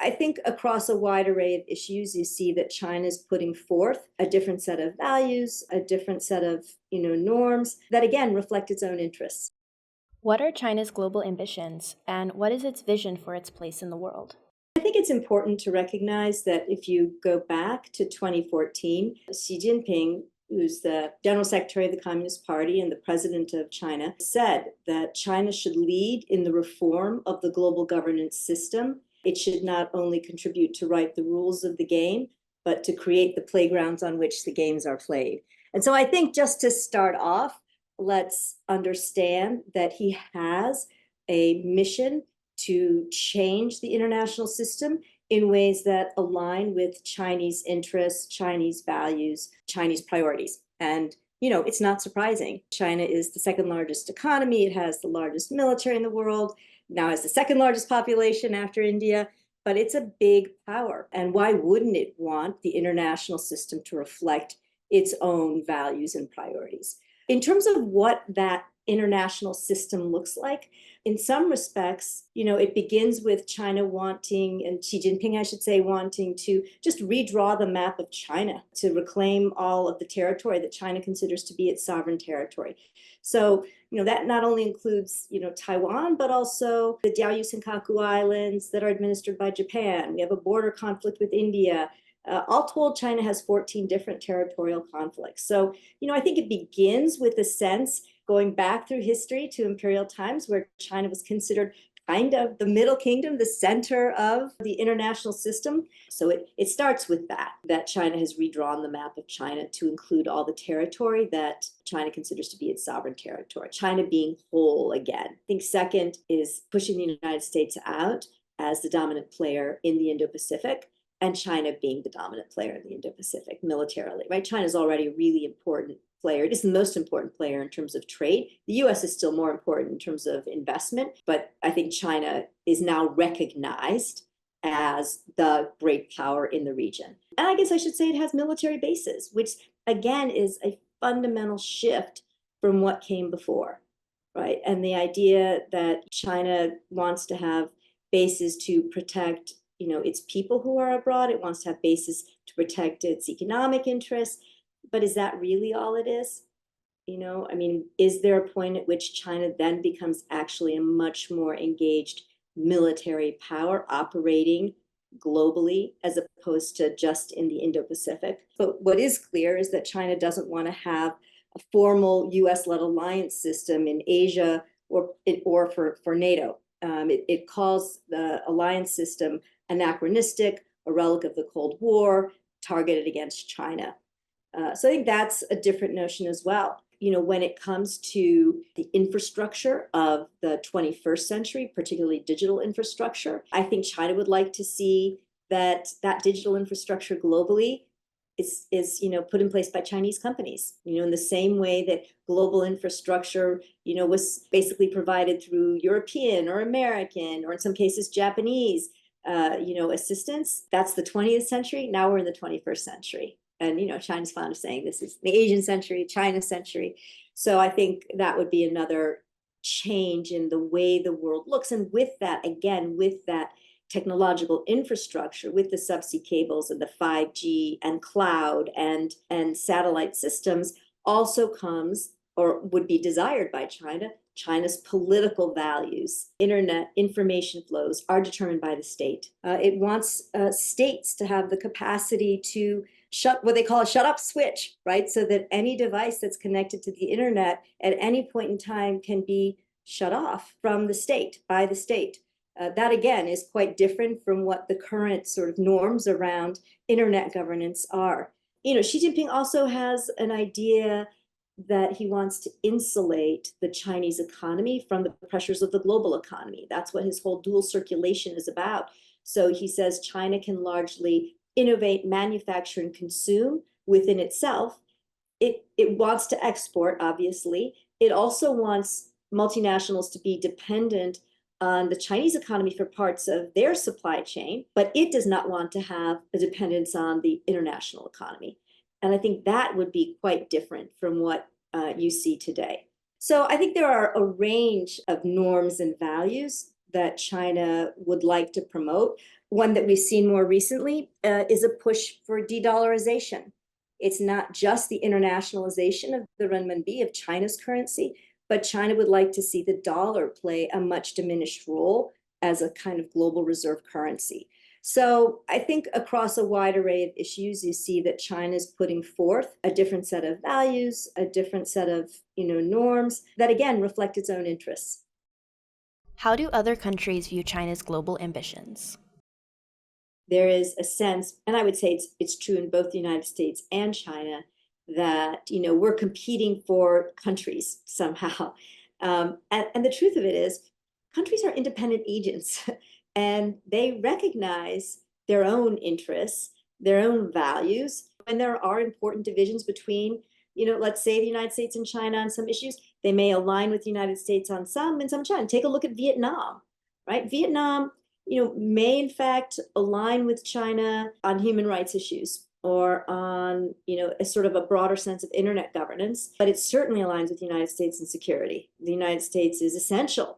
I think across a wide array of issues, you see that China is putting forth a different set of values, a different set of, norms that again reflect its own interests. What are China's global ambitions, and what is its vision for its place in the world? I think it's important to recognize that if you go back to 2014, Xi Jinping, who's the General Secretary of the Communist Party and the President of China, said that China should lead in the reform of the global governance system. It should not only contribute to write the rules of the game, but to create the playgrounds on which the games are played. And so I think just to start off, let's understand that he has a mission to change the international system in ways that align with Chinese interests, Chinese values, Chinese priorities. And, it's not surprising. China is the second largest economy. It has the largest military in the world, now has the second largest population after India, but it's a big power. And why wouldn't it want the international system to reflect its own values and priorities? In terms of what that international system looks like, in some respects, it begins with China wanting, and Xi Jinping, I should say, wanting to just redraw the map of China to reclaim all of the territory that China considers to be its sovereign territory. So, that not only includes, Taiwan, but also the Diaoyu Senkaku Islands that are administered by Japan. We have a border conflict with India. All told, China has 14 different territorial conflicts. So, I think it begins with a sense going back through history to imperial times where China was considered kind of the middle kingdom, the center of the international system. So it starts with that China has redrawn the map of China to include all the territory that China considers to be its sovereign territory, China being whole again. I think second is pushing the United States out as the dominant player in the Indo-Pacific, and China being the dominant player in the Indo-Pacific militarily, right? China is already a really important player. It is the most important player in terms of trade. The U.S. is still more important in terms of investment, but I think China is now recognized as the great power in the region. And I guess I should say it has military bases, which again is a fundamental shift from what came before, right? And the idea that China wants to have bases to protect its people who are abroad. It wants to have bases to protect its economic interests. But is that really all it is? Is there a point at which China then becomes actually a much more engaged military power operating globally as opposed to just in the Indo-Pacific? But what is clear is that China doesn't want to have a formal US-led alliance system in Asia or for NATO. It calls the alliance system anachronistic, a relic of the Cold War, targeted against China. So I think that's a different notion as well. When it comes to the infrastructure of the 21st century, particularly digital infrastructure, I think China would like to see that digital infrastructure globally is put in place by Chinese companies, in the same way that global infrastructure, was basically provided through European or American, or in some cases Japanese, assistance. That's the 20th century. Now we're in the 21st century. And, China's fond of saying this is the Asian century, China century. So I think that would be another change in the way the world looks. And with that, again, with that technological infrastructure, with the subsea cables and the 5G and cloud and satellite systems, also comes, or would be desired by China's political values. Internet information flows are determined by the state. It wants states to have the capacity to shut what they call a shut up switch, right? So that any device that's connected to the internet at any point in time can be shut off from the state, by the state. That again is quite different from what the current sort of norms around internet governance are. Xi Jinping also has an idea that he wants to insulate the Chinese economy from the pressures of the global economy. That's what his whole dual circulation is about. So he says China can largely innovate, manufacture, and consume within itself. It wants to export, obviously. It also wants multinationals to be dependent on the Chinese economy for parts of their supply chain, but it does not want to have a dependence on the international economy. And I think that would be quite different from what you see today. So I think there are a range of norms and values that China would like to promote. one that we've seen more recently is a push for de-dollarization. It's not just the internationalization of the renminbi, of China's currency, but China would like to see the dollar play a much diminished role as a kind of global reserve currency. So I think across a wide array of issues, you see that China is putting forth a different set of values, a different set of norms that, again, reflect its own interests. How do other countries view China's global ambitions? There is a sense, and I would say it's true in both the United States and China, that we're competing for countries somehow. And the truth of it is, countries are independent agents, and they recognize their own interests, their own values, and there are important divisions between, let's say the United States and China on some issues. They may align with the United States on some and some China. Take a look at Vietnam, right? Vietnam, may in fact align with China on human rights issues or on, a sort of a broader sense of internet governance, but it certainly aligns with the United States in security. The United States is essential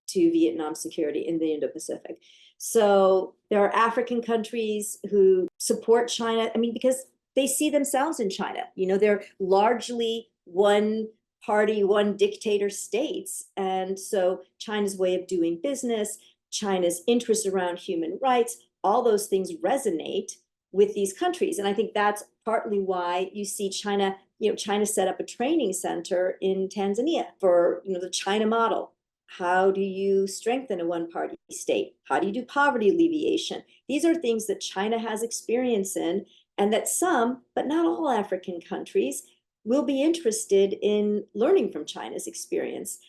to Vietnam's security in the Indo-Pacific. So there are African countries who support China, because they see themselves in China. They're largely one party, one dictator states. And so China's way of doing business, China's interests around human rights, all those things resonate with these countries. And I think that's partly why you see China, China set up a training center in Tanzania for, the China model. How do you strengthen a one-party state? How do you do poverty alleviation? These are things that China has experience in, and that some, but not all African countries, will be interested in learning from China's experience.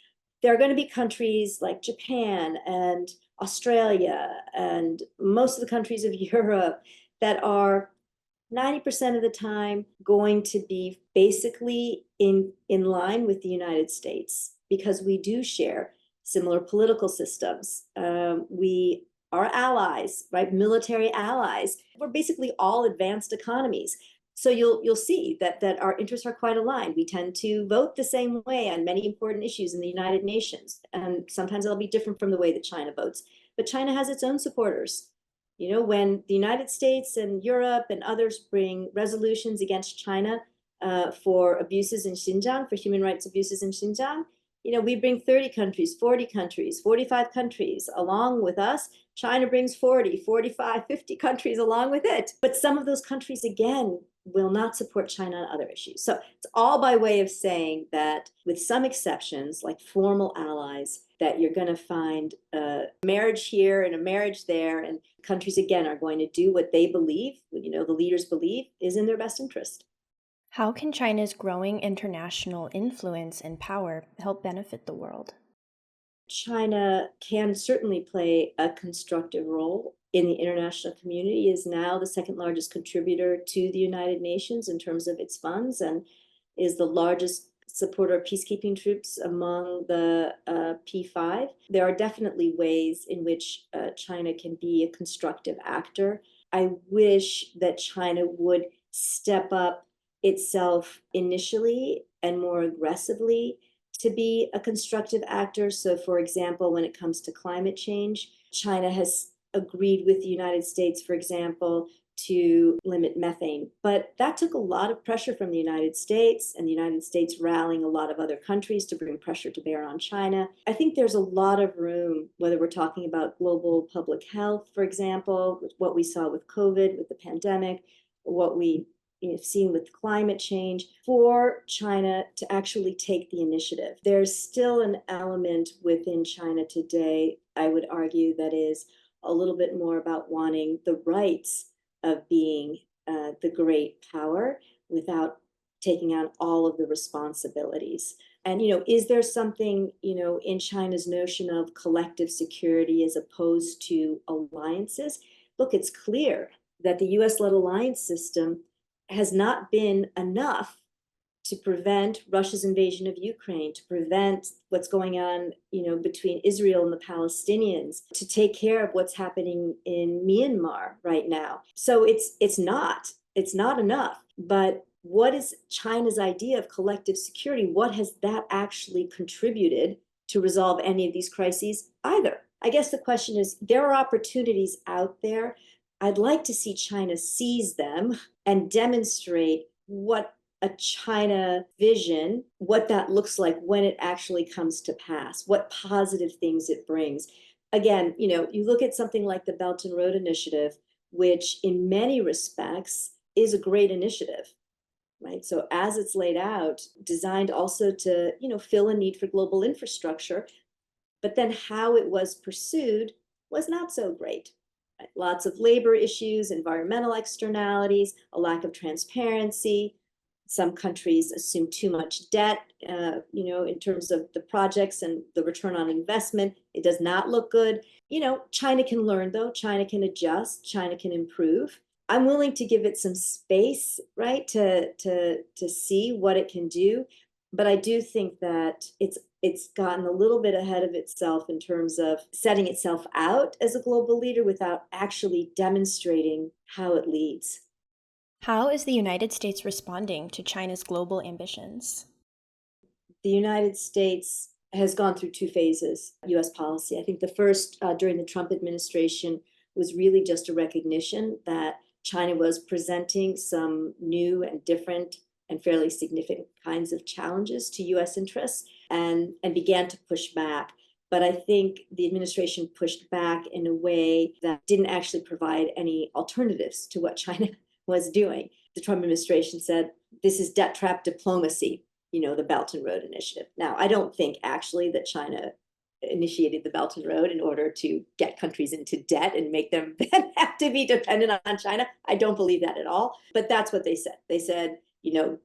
There are going to be countries like Japan and Australia and most of the countries of Europe that are 90% of the time going to be basically in line with the United States, because we do share similar political systems. We are allies, right? Military allies. We're basically all advanced economies. So you'll see that our interests are quite aligned. We tend to vote the same way on many important issues in the United Nations, and sometimes it'll be different from the way that China votes. But China has its own supporters. When the United States and Europe and others bring resolutions against China for abuses in Xinjiang, for human rights abuses in Xinjiang, we bring 30 countries, 40 countries, 45 countries along with us. China brings 40, 45, 50 countries along with it. But some of those countries, again, will not support China on other issues. So it's all by way of saying that, with some exceptions, like formal allies, that you're going to find a marriage here and a marriage there. And countries, again, are going to do what they believe, the leaders believe, is in their best interest. How can China's growing international influence and power help benefit the world? China can certainly play a constructive role in the international community, is now the second largest contributor to the United Nations in terms of its funds, and is the largest supporter of peacekeeping troops among the P5. There are definitely ways in which China can be a constructive actor. I wish that China would step up itself initially and more aggressively to be a constructive actor. So, for example, when it comes to climate change, China has agreed with the United States, for example, to limit methane. But that took a lot of pressure from the United States, and the United States rallying a lot of other countries to bring pressure to bear on China. I think there's a lot of room, whether we're talking about global public health, for example, with what we saw with COVID, with the pandemic, what we seen with climate change, for China to actually take the initiative. There's still an element within China today, I would argue, that is a little bit more about wanting the rights of being the great power without taking on all of the responsibilities. And, is there something, in China's notion of collective security as opposed to alliances? Look, it's clear that the US-led alliance system has not been enough to prevent Russia's invasion of Ukraine, to prevent what's going on, between Israel and the Palestinians, to take care of what's happening in Myanmar right now. So it's not enough. But what is China's idea of collective security? What has that actually contributed to resolve any of these crises? Either. I guess the question is, there are opportunities out there. I'd like to see China seize them and demonstrate what a China vision, what that looks like when it actually comes to pass, what positive things it brings. Again, you look at something like the Belt and Road Initiative, which in many respects is a great initiative, right? So as it's laid out, designed also to, fill a need for global infrastructure, but then how it was pursued was not so great. Right? Lots of labor issues, environmental externalities, a lack of transparency. Some countries assume too much debt, in terms of the projects and the return on investment. It does not look good. China can learn, though. China can adjust. China can improve. I'm willing to give it some space, right, to see what it can do. But I do think that it's gotten a little bit ahead of itself in terms of setting itself out as a global leader without actually demonstrating how it leads. How is the United States responding to China's global ambitions? The United States has gone through two phases of US policy. I think the first, during the Trump administration, was really just a recognition that China was presenting some new and different and fairly significant kinds of challenges to US interests, and began to push back. But I think the administration pushed back in a way that didn't actually provide any alternatives to what China was doing. The Trump administration said, this is debt trap diplomacy, the Belt and Road Initiative. Now, I don't think actually that China initiated the Belt and Road in order to get countries into debt and make them then have to be dependent on China. I don't believe that at all. But that's what they said. They said,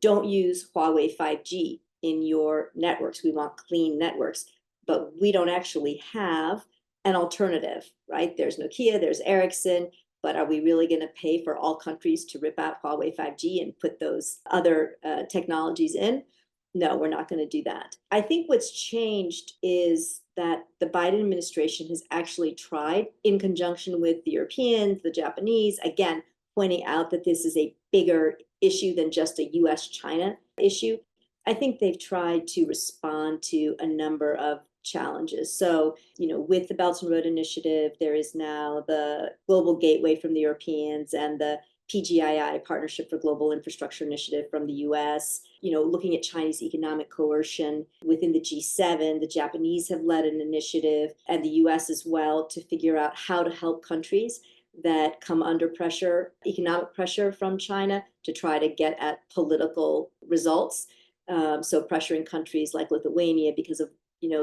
don't use Huawei 5G in your networks. We want clean networks. But we don't actually have an alternative, right? There's Nokia, there's Ericsson. But are we really going to pay for all countries to rip out Huawei 5G and put those other technologies in? No, we're not going to do that. I think what's changed is that the Biden administration has actually tried, in conjunction with the Europeans, the Japanese, again, pointing out that this is a bigger issue than just a U.S. China issue. I think they've tried to respond to a number of challenges. So, with the Belt and Road Initiative, there is now the Global Gateway from the Europeans and the PGII, Partnership for Global Infrastructure Initiative from the US, looking at Chinese economic coercion within the G7. The Japanese have led an initiative, and the US as well, to figure out how to help countries that come under pressure, economic pressure from China, to try to get at political results. So pressuring countries like Lithuania because of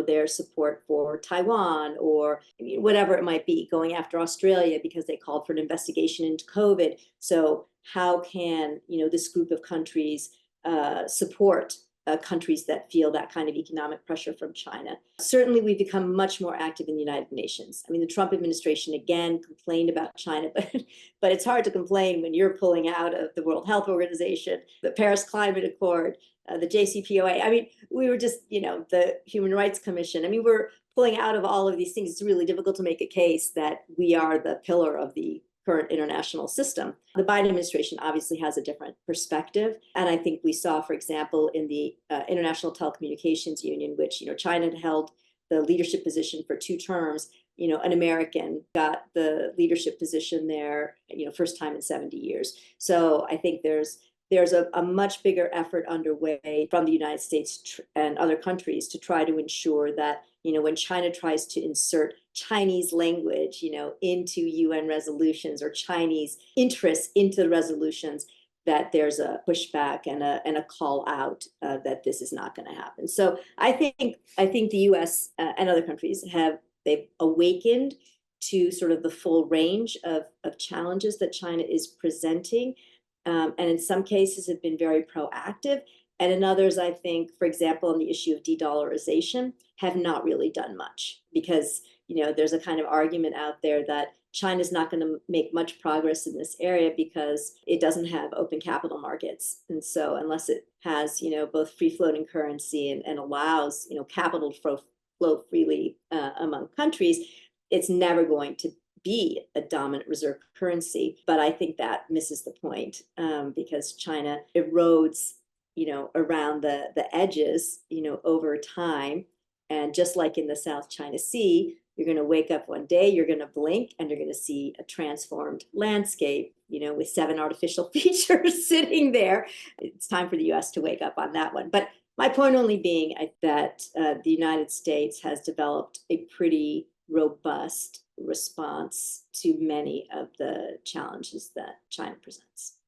their support for Taiwan, or whatever it might be, going after Australia because they called for an investigation into COVID. So how can this group of countries support countries that feel that kind of economic pressure from China? Certainly, we've become much more active in the United Nations. I mean, the Trump administration again complained about China, but it's hard to complain when you're pulling out of the World Health Organization, the Paris Climate Accord, the JCPOA. I mean, we were just, the Human Rights Commission. I mean, we're pulling out of all of these things. It's really difficult to make a case that we are the pillar of the current international system. The Biden administration obviously has a different perspective. And I think we saw, for example, in the International Telecommunications Union, which, China had held the leadership position for 2 terms, an American got the leadership position there, first time in 70 years. So I think there's a much bigger effort underway from the United States and other countries to try to ensure that, when China tries to insert Chinese language, into UN resolutions or Chinese interests into the resolutions, that there's a pushback and a call out that this is not going to happen. So I think the U.S. And other countries they've awakened to sort of the full range of challenges that China is presenting. And in some cases have been very proactive. And in others, I think, for example, on the issue of de-dollarization, have not really done much because, there's a kind of argument out there that China's not going to make much progress in this area because it doesn't have open capital markets. And so unless it has, both free floating currency and allows, capital to flow freely among countries, it's never going to be a dominant reserve currency. But I think that misses the point because China erodes, around the edges, over time. And just like in the South China Sea, You're going to wake up one day, you're going to blink, and you're going to see a transformed landscape, with 7 artificial features sitting there. It's time for the US to wake up on that one. But my point only being that the United States has developed a pretty robust response to many of the challenges that China presents.